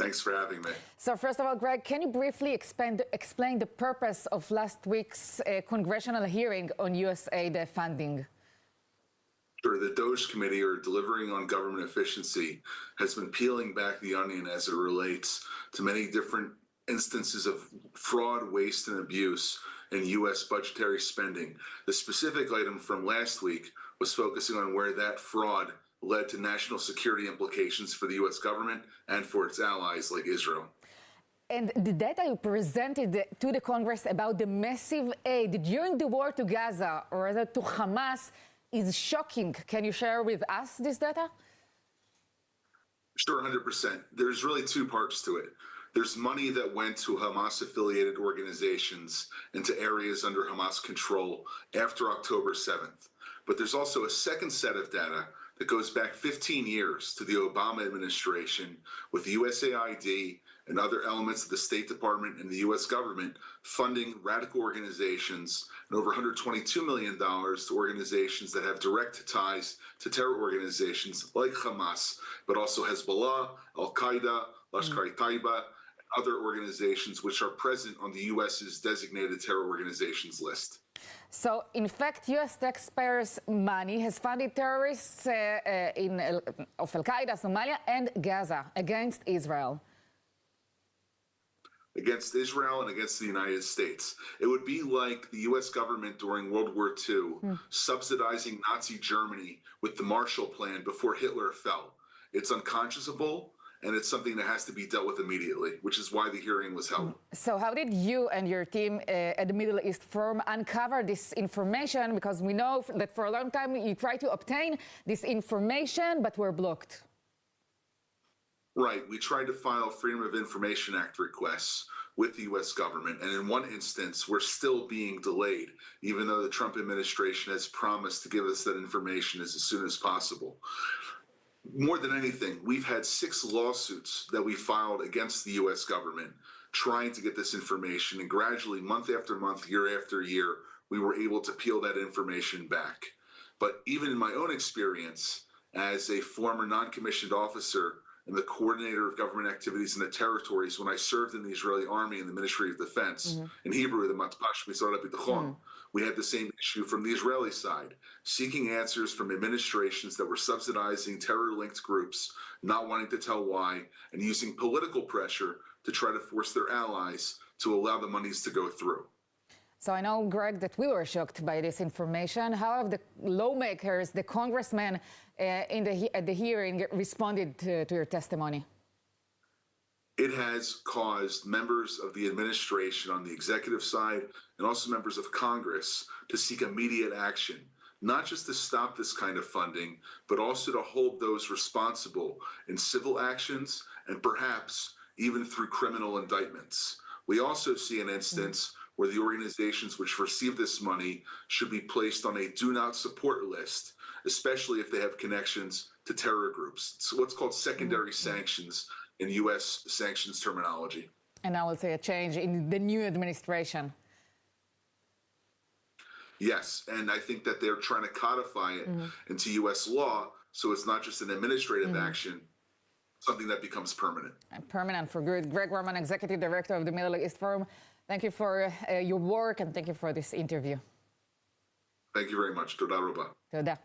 Thanks for having me. So first of all, Greg, can you briefly explain the purpose of last week's congressional hearing on USAID funding? Sure. The DOGE Committee, or Delivering on Government Efficiency, has been peeling back the onion as it relates to many different instances of fraud, waste, and abuse in U.S. budgetary spending. The specific item from last week was focusing on where that fraud led to national security implications for the U.S. government and for its allies like Israel. And the data you presented to the Congress about the massive aid during the war to Gaza, or rather to Hamas, is shocking. Can you share with us this data? Sure, 100%. There's really two parts to it. There's money that went to Hamas-affiliated organizations into areas under Hamas control after October 7th. But there's also a second set of data that goes back 15 years to the Obama administration with USAID and other elements of the State Department and the U.S. government funding radical organizations, and over $122 million to organizations that have direct ties to terror organizations like Hamas, but also Hezbollah, Al-Qaida, Taiba, and other organizations which are present on the U.S.'s designated terror organizations list. So, in fact, U.S. taxpayers' money has funded terrorists of Al-Qaida, Somalia, and Gaza against Israel. Against Israel and against the United States. It would be like the U.S. government during World War II subsidizing Nazi Germany with the Marshall Plan before Hitler fell. It's unconscionable, and it's something that has to be dealt with immediately, which is why the hearing was held. So how did you and your team at the Middle East Forum uncover this information? Because we know that for a long time you tried to obtain this information, but were blocked. Right. We tried to file Freedom of Information Act requests with the U.S. government, and in one instance, we're still being delayed, even though the Trump administration has promised to give us that information as soon as possible. More than anything, we've had 6 lawsuits that we filed against the U.S. government trying to get this information, and gradually, month after month, year after year, we were able to peel that information back. But even in my own experience as a former non-commissioned officer and the coordinator of government activities in the territories when I served in the Israeli army in the Ministry of Defense, in Hebrew, the Matpash Misrad HaBitachon, we had the same issue from the Israeli side, seeking answers from administrations that were subsidizing terror-linked groups, not wanting to tell why, and using political pressure to try to force their allies to allow the monies to go through. So I know, Greg, that we were shocked by this information. How have the lawmakers, the congressmen at the hearing responded to your testimony? It has caused members of the administration on the executive side and also members of Congress to seek immediate action, not just to stop this kind of funding, but also to hold those responsible in civil actions and perhaps even through criminal indictments. We also see an instance where the organizations which receive this money should be placed on a do not support list, especially if they have connections to terror groups. It's what's called secondary sanctions in U.S. sanctions terminology. And I will say a change in the new administration. Yes, and I think that they're trying to codify it into U.S. law, so it's not just an administrative action, something that becomes permanent. And permanent for good. Gregg Roman, Executive Director of the Middle East Forum, thank you for your work and thank you for this interview. Thank you very much. Toda Rabba. Toda.